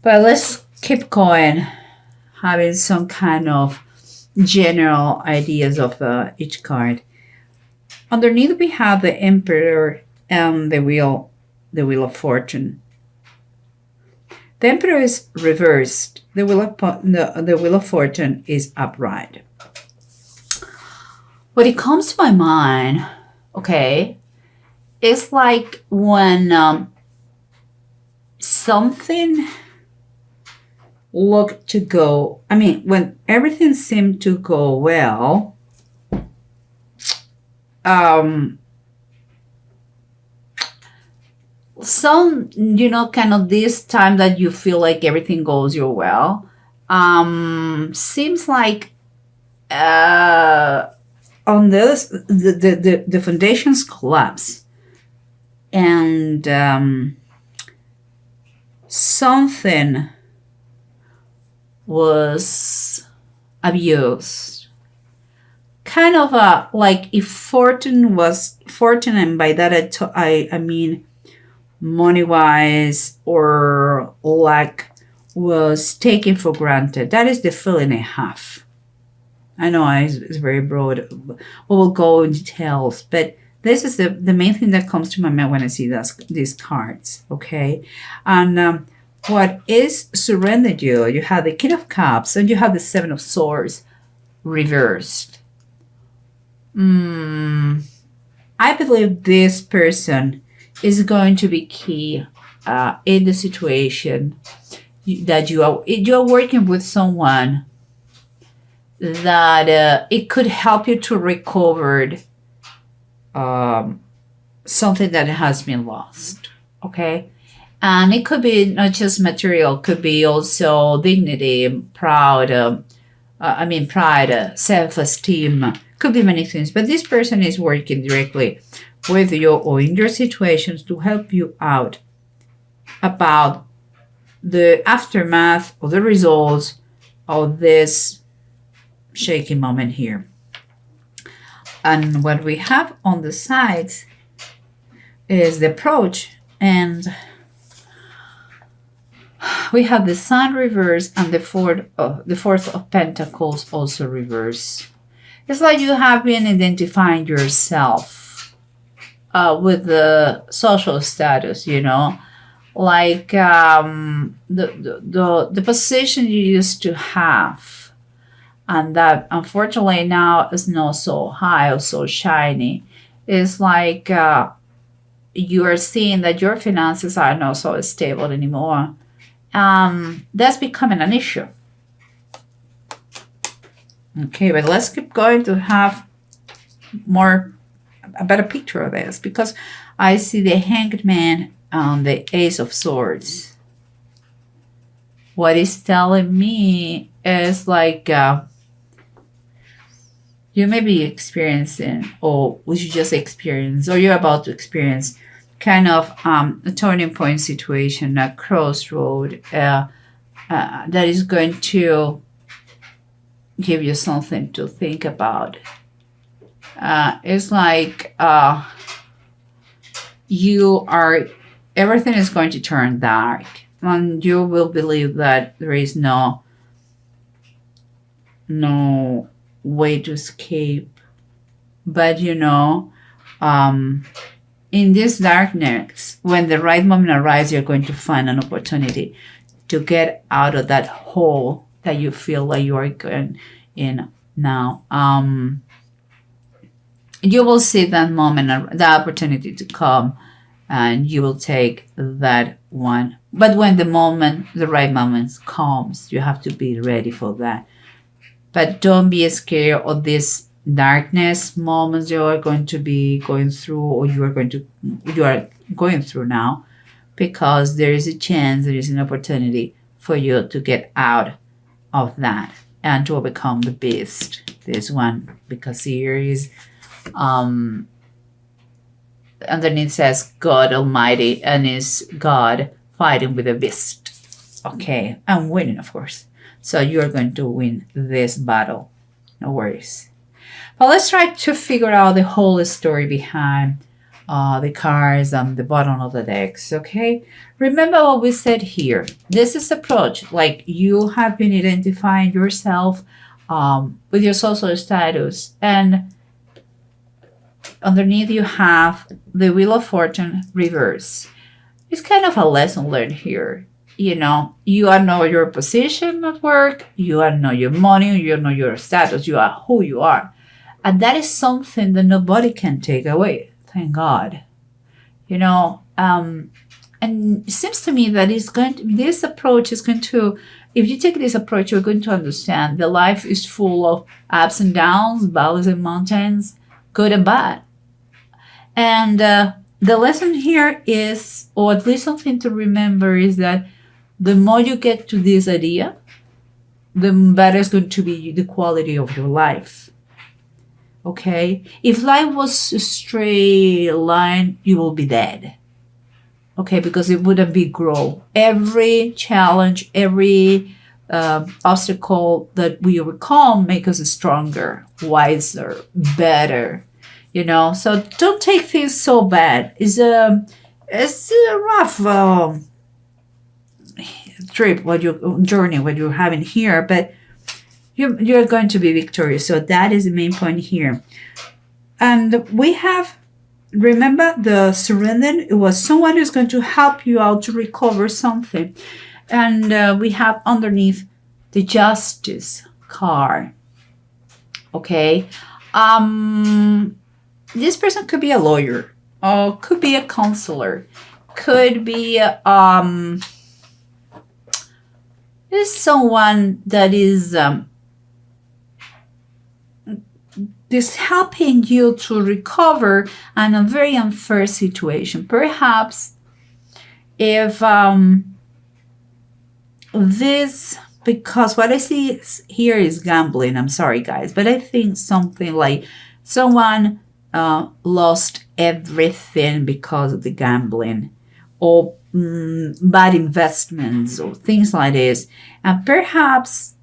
But let's keep going, having some kind of general ideas of each card. Underneath we have the Emperor and the Wheel of Fortune. The Emperor is reversed. The Wheel of Fortune is upright. What it comes to my mind, okay, it's like when something looked to go, when everything seemed to go well, some, kind of this time that you feel like everything goes your well, seems like on this, the foundations collapse, and something was abused. Kind of like if fortune, and by that I mean money-wise or luck, was taken for granted. That is the feeling I have. I know it's very broad. We'll go in details, but this is the main thing that comes to my mind when I see these cards, okay? And what is surrendered you? You have the King of Cups and you have the Seven of Swords reversed. I believe this person is going to be key in the situation that you are working with someone that it could help you to recover something that has been lost, okay? And it could be not just material, could be also dignity, pride, self-esteem, could be many things. But this person is working directly with you or in your situations to help you out about the aftermath or the results of this shaky moment here. And what we have on the sides is the approach, and we have the Sun reverse and the Fourth of Pentacles also reverse. It's like you have been identifying yourself with the social status, like the position you used to have, and that unfortunately now is not so high or so shiny. It's like you are seeing that your finances are not so stable anymore. That's becoming an issue. Okay, but let's keep going to have a better picture of this, because I see the Hanged Man and the Ace of Swords. What it's telling me is like you may be experiencing, or you just experience, or you're about to experience kind of a turning point situation, a crossroad that is going to give you something to think about. It's like everything is going to turn dark, and you will believe that there is no way to escape. But in this darkness, when the right moment arrives, you're going to find an opportunity to get out of that hole that you feel like you are going in now. You will see that moment, the opportunity to come, and you will take that one. But when the right moment comes, you have to be ready for that. But don't be scared of this darkness moments you are going to be going through, or you are going through now, because there is a chance, there is an opportunity for you to get out of that and to overcome the beast. This one, because here is underneath says God Almighty, and is God fighting with a beast. Okay, I'm winning, of course. So you're going to win this battle. No worries. But let's try to figure out the whole story behind the cards on the bottom of the decks. Okay, remember what we said here. This is approach like you have been identifying yourself with your social status, and underneath you have the Wheel of Fortune reverse. It's kind of a lesson learned here. You know, you are know your position at work, you are know your money, you know your status, you are who you are. And that is something that nobody can take away. Thank God. You know, and it seems to me that this approach is going to, if you take this approach, you're going to understand that life is full of ups and downs, valleys and mountains, good and bad. And the lesson here is, or at least something to remember, is that the more you get to this idea, the better is going to be the quality of your life. Okay? If life was a straight line, you will be dead. Okay? Because it wouldn't be growth. Every challenge, every obstacle that we overcome make us stronger, wiser, better. You know? So don't take things so bad. It's a rough trip, journey, what you're having here, but you're going to be victorious. So that is the main point here. And we have, remember the surrender, it was someone who's going to help you out to recover something. And we have underneath the justice card. Okay. This person could be a lawyer, or could be a counselor, could be is someone that is helping you to recover in a very unfair situation. Perhaps if this, because what I see here is gambling. I'm sorry, guys, but I think something like someone lost everything because of the gambling, or bad investments, or things like this. And perhaps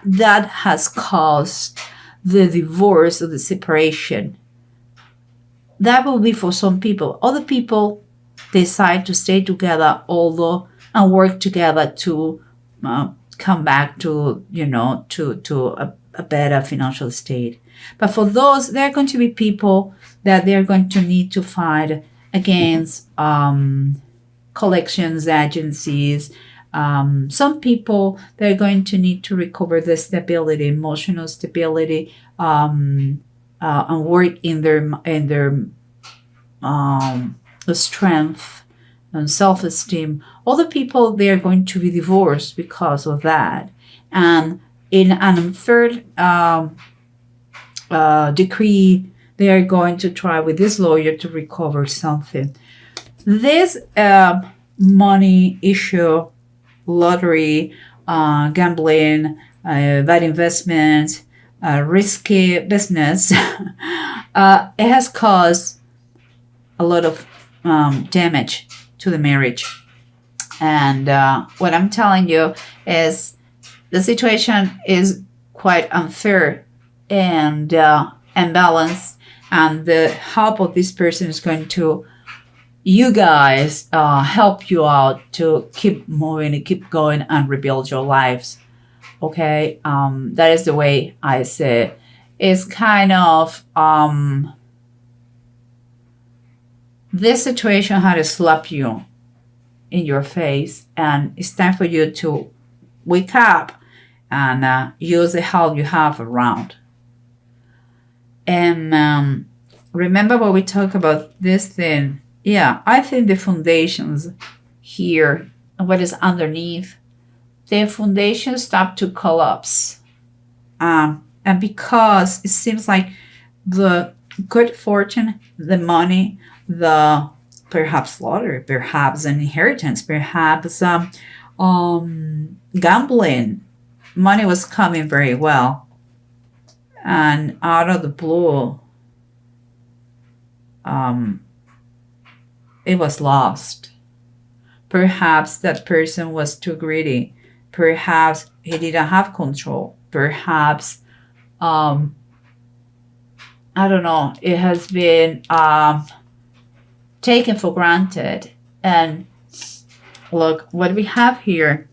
that has caused the divorce or the separation. That will be for some people. Other people decide to stay together, although, and work together to come back to, to a better financial state. But for those, there are going to be people that they're going to need to fight against collections agencies. Some people, they're going to need to recover the stability, emotional stability, and work in their strength and self-esteem. Other people, they are going to be divorced because of that. And in an unfair decree, they are going to try with this lawyer to recover something. This money issue, lottery, gambling, bad investments, risky business, it has caused a lot of damage to the marriage. And what I'm telling you is the situation is quite unfair and imbalanced, and the help of this person is going to, you guys, help you out to keep moving and keep going and rebuild your lives. Okay, that is the way I say it. It's kind of this situation had to slap you in your face, and it's time for you to wake up and use the help you have around. And remember what we talked about this thing. Yeah, I think the foundations here and what is underneath, the foundation start to collapse. And because it seems like the good fortune, the money, the perhaps lottery, perhaps an inheritance, perhaps gambling, money was coming very well. And out of the blue, it was lost. Perhaps that person was too greedy. Perhaps he didn't have control. Perhaps, I don't know, it has been taken for granted. And look what we have here.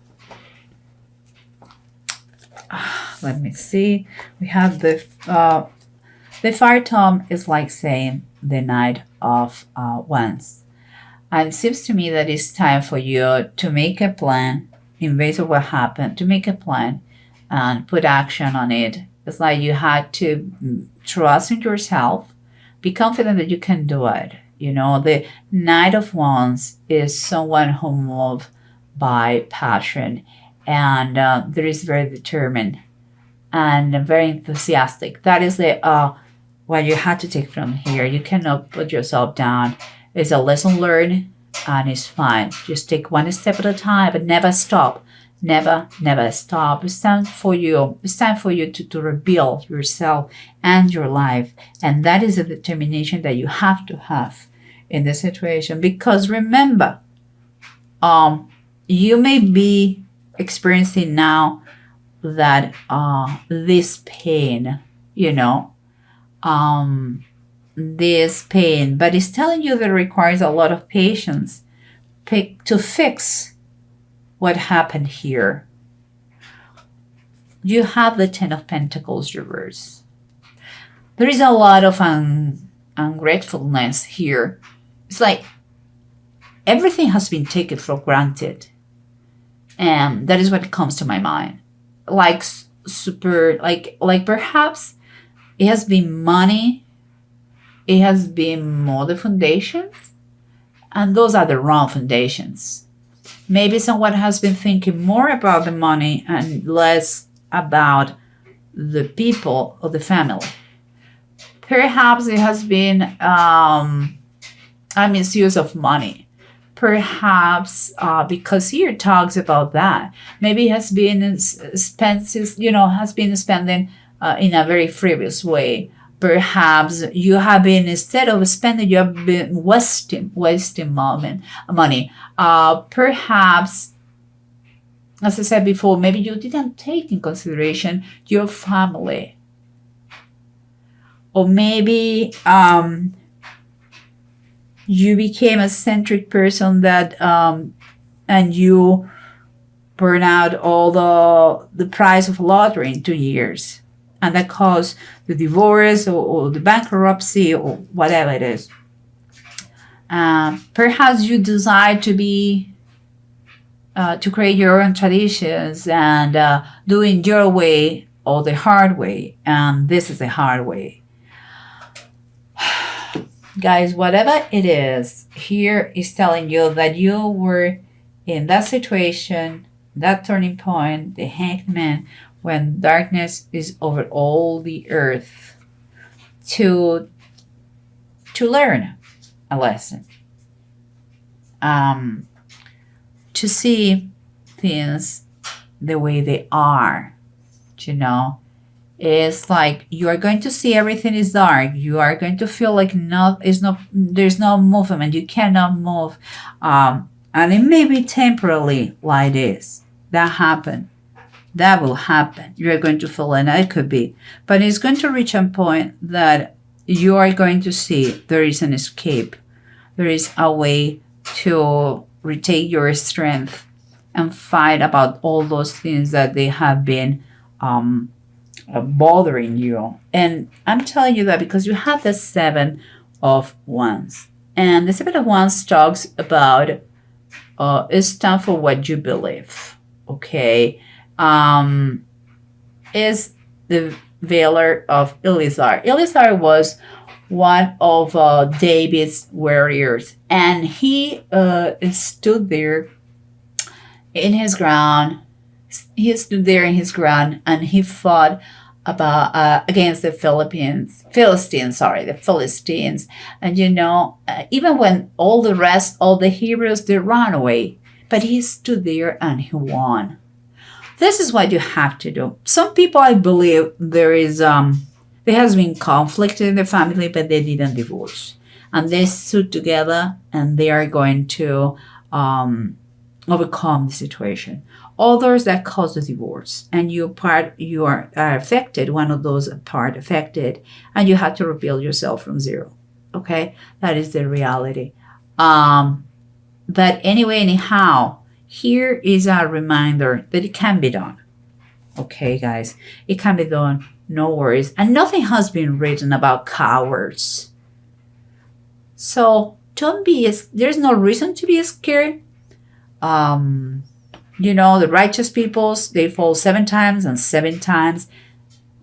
Let me see. We have the fire tome is like saying the Knight of Wands. And it seems to me that it's time for you to make a plan in base of what happened, to make a plan and put action on it. It's like you had to trust in yourself, be confident that you can do it. You know, the Knight of Wands is someone who moves by passion, and there is very determined and very enthusiastic. That is the what you had to take from here. You cannot put yourself down. It's a lesson learned, and it's fine. Just take one step at a time, but never stop. Never stop. It's time for you. It's time for you to rebuild yourself and your life. And that is a determination that you have to have in this situation. Because remember, you may be experiencing now that this pain, you know, this pain, but it's telling you that it requires a lot of patience to fix what happened here. You have the Ten of Pentacles reverse. There is a lot of ungratefulness here. It's like everything has been taken for granted. And that is what comes to my mind. Like perhaps it has been money. It has been more the foundations. And those are the wrong foundations. Maybe someone has been thinking more about the money and less about the people or the family. Perhaps it has been a misuse of money. Perhaps because here it talks about that. Maybe it has been expenses, has been spending in a very frivolous way. Perhaps you have been, instead of spending, you have been wasting money. Perhaps, as I said before, maybe you didn't take in consideration your family. Or maybe you became a centric person that and you burn out all the price of lottery in 2 years. And that caused the divorce or the bankruptcy or whatever it is. Perhaps you decide to create your own traditions and doing your way or the hard way. And this is the hard way. Guys, whatever it is, here is telling you that you were in that situation, that turning point, the Hanged Man, when darkness is over all the earth, to learn a lesson, to see things the way they are. It's like you are going to see everything is dark. You are going to feel like there's no movement. You cannot move, and it may be temporarily like this. That will happen. You are going to feel, and it could be, but it's going to reach a point that you are going to see there is an escape. There is a way to retake your strength and fight about all those things that they have been bothering you. And I'm telling you that because you have the Seven of Wands. And the Seven of Wands talks about it's time for what you believe. Okay. Is the Veiler of Elizar. Elizar was one of David's warriors, and he stood there in his ground. He stood there in his ground, and he fought against the Philistines. And even when all the heroes, they ran away, but he stood there and he won. This is what you have to do. Some people, I believe, there has been conflict in the family, but they didn't divorce. And they stood together and they are going to overcome the situation. Others that cause the divorce, and you are affected, one of those part affected, and you have to rebuild yourself from zero. Okay? That is the reality. But anyway, anyhow, here is a reminder that it can be done. Okay, guys, it can be done. No worries. And nothing has been written about cowards. So don't be, there's no reason to be scared. The righteous peoples, they fall 7 times and 7 times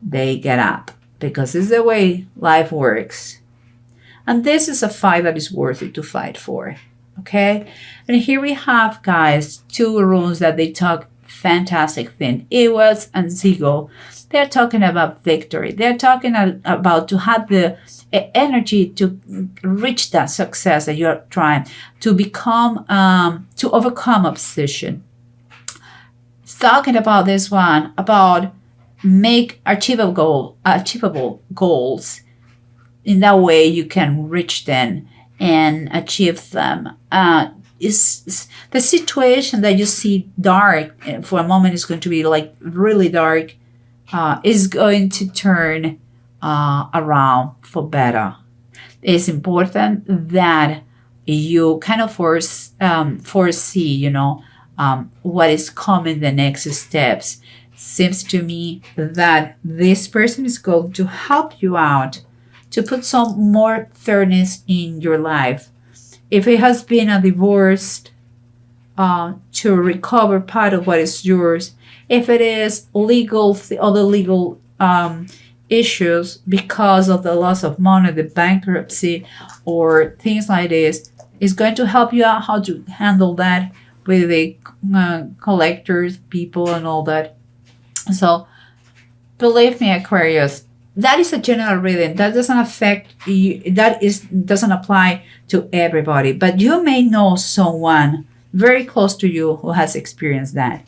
they get up, because it's the way life works. And this is a fight that is worth it to fight for. Okay? And here we have, guys, 2 runes that they talk fantastic thing. Ewas and Zigo. They're talking about victory. They're talking about to have the energy to reach that success that you're trying to become, to overcome opposition. It's talking about this one, about make achievable goals. In that way, you can reach them and achieve them. Is the situation that you see dark for a moment is going to be like really dark, is going to turn around for better. It's important that you kind of foresee, what is coming, the next steps. Seems to me that this person is going to help you out to put some more fairness in your life. If it has been a divorce, to recover part of what is yours. If it is legal, other legal issues because of the loss of money, the bankruptcy, or things like this, is going to help you out how to handle that with the collectors, people, and all that. So, believe me, Aquarius, that is a general reading. That doesn't affect you. Doesn't apply to everybody. But you may know someone very close to you who has experienced that.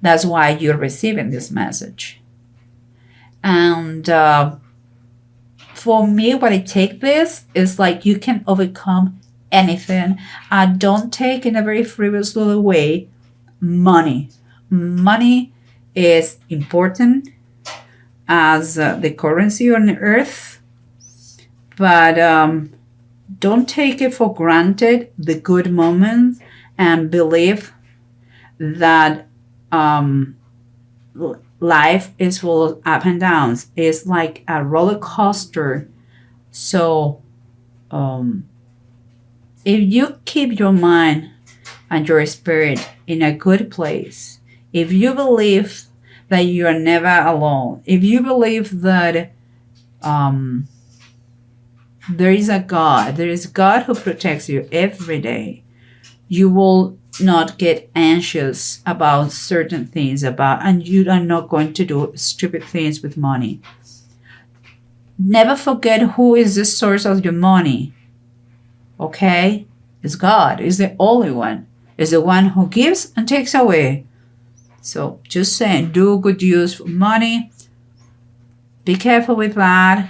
That's why you're receiving this message. And for me, what I take this is like you can overcome anything. Don't take in a very frivolous way money. Money is important as the currency on earth, but don't take it for granted, the good moments, and believe that life is full of up and downs. It's like a roller coaster. So if you keep your mind and your spirit in a good place, if you believe that you are never alone, if you believe that there is a God, there is God who protects you every day, you will not get anxious about certain things, and you are not going to do stupid things with money. Never forget who is the source of your money. Okay? It's God. It's the only one. It's the one who gives and takes away. So just saying, do good use for money. Be careful with that.